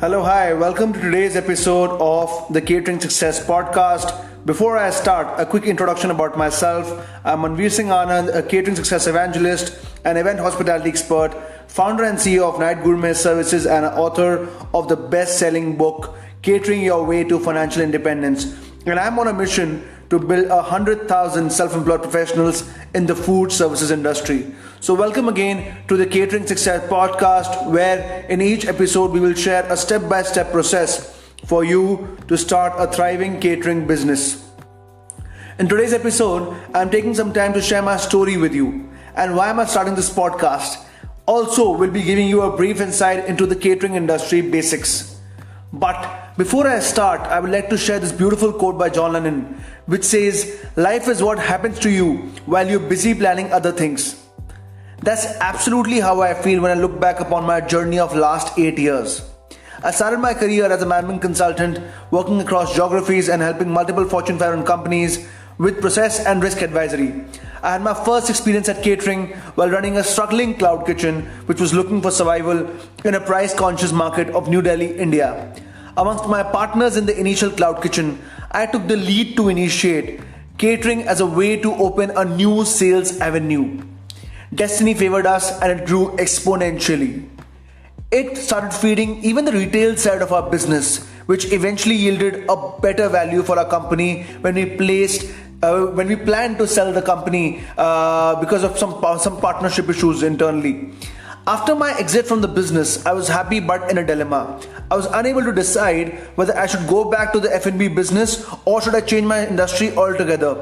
Hello, hi, welcome to today's episode of the Catering Success Podcast. Before I start, a quick introduction about myself. I'm Manveer Singh Anand, a catering success evangelist, an event hospitality expert, founder and CEO of Night Gourmet Services, and author of the best selling book, Catering Your Way to Financial Independence. And I'm on a mission to build 100,000 self-employed professionals in the food services industry. So welcome again to the Catering Success Podcast, where in each episode we will share a step-by-step process for you to start a thriving catering business. In today's episode, I'm taking some time to share my story with you and why am I starting this podcast. Also, we'll be giving you a brief insight into the catering industry basics. But before I start, I would like to share this beautiful quote by John Lennon, which says, "Life is what happens to you while you're busy planning other things." That's absolutely how I feel when I look back upon my journey of last 8 years. I started my career as a management consultant, working across geographies and helping multiple Fortune 500 companies with process and risk advisory. I had my first experience at catering while running a struggling cloud kitchen, which was looking for survival in a price-conscious market of New Delhi, India. Amongst my partners in the initial cloud kitchen, I took the lead to initiate catering as a way to open a new sales avenue. Destiny favored us and it grew exponentially. It started feeding even the retail side of our business, which eventually yielded a better value for our company when we planned to sell the company because of some partnership issues internally. After my exit from the business, I was happy but in a dilemma. I was unable to decide whether I should go back to the F&B business or should I change my industry altogether.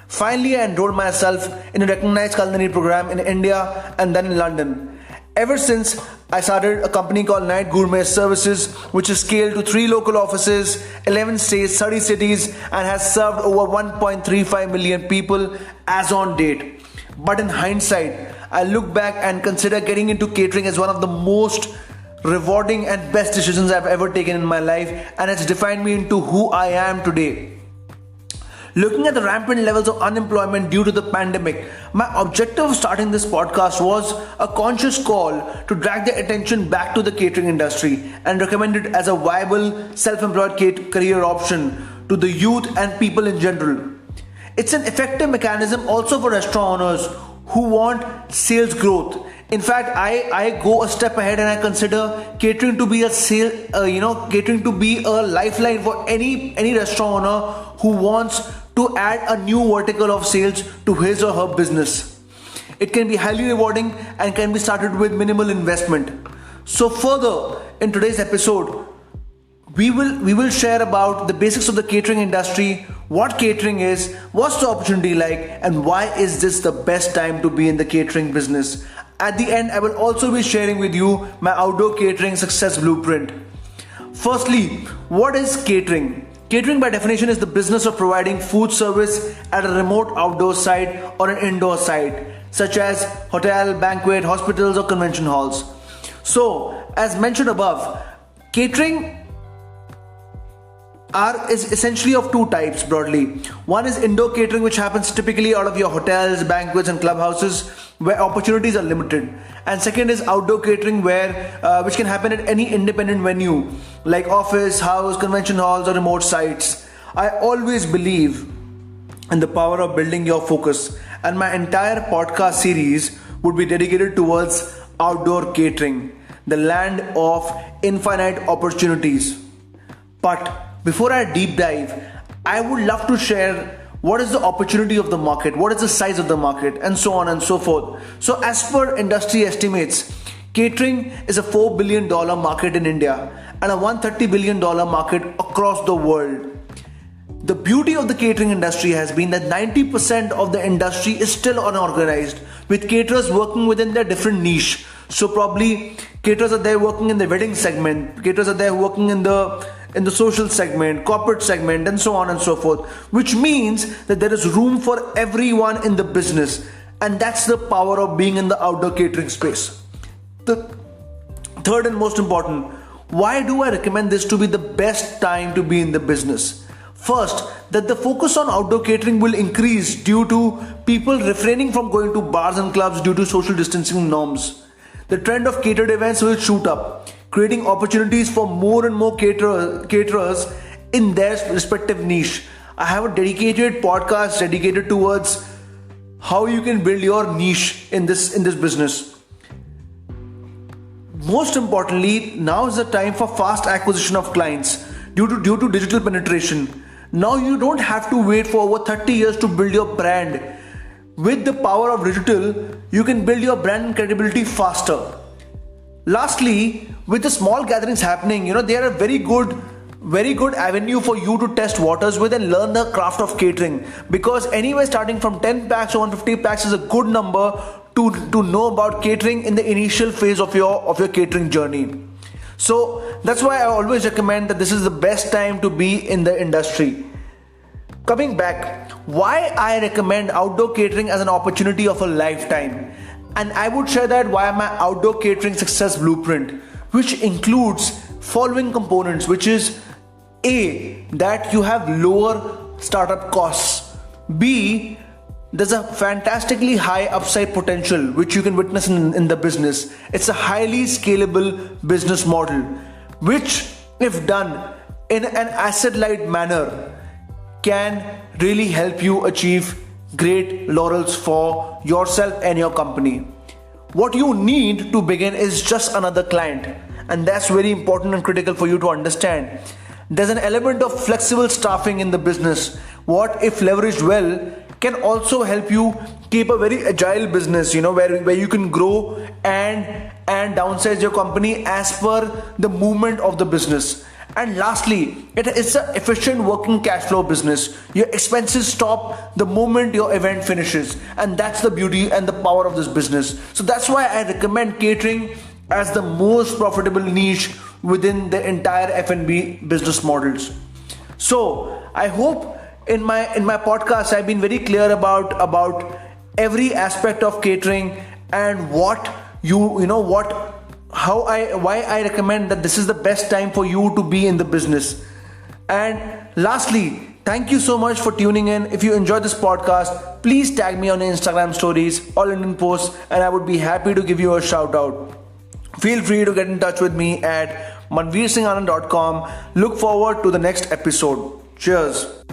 Finally, I enrolled myself in a recognized culinary program in India and then in London. Ever since, I started a company called Night Gourmet Services, which is scaled to 3 local offices, 11 states, 30 cities, and has served over 1.35 million people as on date. But in hindsight, I look back and consider getting into catering as one of the most rewarding and best decisions I've ever taken in my life, and it's defined me into who I am today. Looking at the rampant levels of unemployment due to the pandemic, my objective of starting this podcast was a conscious call to drag the attention back to the catering industry and recommend it as a viable self-employed career option to the youth and people in general. It's an effective mechanism also for restaurant owners who want sales growth. In fact, I go a step ahead and I consider catering to be catering to be a lifeline for any restaurant owner who wants to add a new vertical of sales to his or her business. It can be highly rewarding and can be started with minimal investment. So further, in today's episode, we will share about the basics of the catering industry, what catering is, what's the opportunity like, and why is this the best time to be in the catering business. At the end, I will also be sharing with you my outdoor catering success blueprint. Firstly, what is catering? Catering by definition is the business of providing food service at a remote outdoor site or an indoor site, such as hotel, banquet, hospitals or convention halls. So, as mentioned above, catering is essentially of 2 types broadly. One is indoor catering, which happens typically out of your hotels, banquets and clubhouses where opportunities are limited. And second is outdoor catering, which can happen at any independent venue like office, house, convention halls or remote sites. I always believe in the power of building your focus, and my entire podcast series would be dedicated towards outdoor catering, the land of infinite opportunities. But before I deep dive, I would love to share what is the opportunity of the market, what is the size of the market, and so on and so forth. So as per industry estimates, catering is a $4 billion market in India and a $130 billion market across the world. The beauty of the catering industry has been that 90% of the industry is still unorganized, with caterers working within their different niche. So probably caterers are there working in the wedding segment, caterers are there working in the social segment, corporate segment, and so on and so forth, which means that there is room for everyone in the business, and that's the power of being in the outdoor catering space. The third and most important, why do I recommend this to be the best time to be in the business? First, that the focus on outdoor catering will increase due to people refraining from going to bars and clubs due to social distancing norms. The trend of catered events will shoot up, creating opportunities for more and more caterers in their respective niche. I have a dedicated podcast dedicated towards how you can build your niche in this business. Most importantly, now is the time for fast acquisition of clients due to digital penetration. Now you don't have to wait for over 30 years to build your brand. With the power of digital, you can build your brand and credibility faster. Lastly, with the small gatherings happening, they are a very good avenue for you to test waters with and learn the craft of catering. Because anyway, starting from 10 packs to 150 packs is a good number to know about catering in the initial phase of your catering journey. So that's why I always recommend that this is the best time to be in the industry. Coming back, why I recommend outdoor catering as an opportunity of a lifetime. And I would share that via my outdoor catering success blueprint, which includes following components, which is A, that you have lower startup costs. B, there's a fantastically high upside potential which you can witness in the business. It's a highly scalable business model, which if done in an asset-light manner can really help you achieve great laurels for yourself and your company. What you need to begin is just another client, and that's very important and critical for you to understand. There's an element of flexible staffing in the business. What, if leveraged well, can also help you keep a very agile business, where you can grow and downsize your company as per the movement of the business. And lastly, it's an efficient working cash flow business. Your expenses stop the moment your event finishes, and that's the beauty and the power of this business. So that's why I recommend catering as the most profitable niche within the entire F&B business models. So I hope in my podcast I've been very clear about every aspect of catering and why I recommend that this is the best time for you to be in the business. And lastly, thank you so much for tuning in. If you enjoyed this podcast, please tag me on Instagram stories or LinkedIn posts, and I would be happy to give you a shout out. Feel free to get in touch with me at manveersinghanand.com. Look forward to the next episode. Cheers.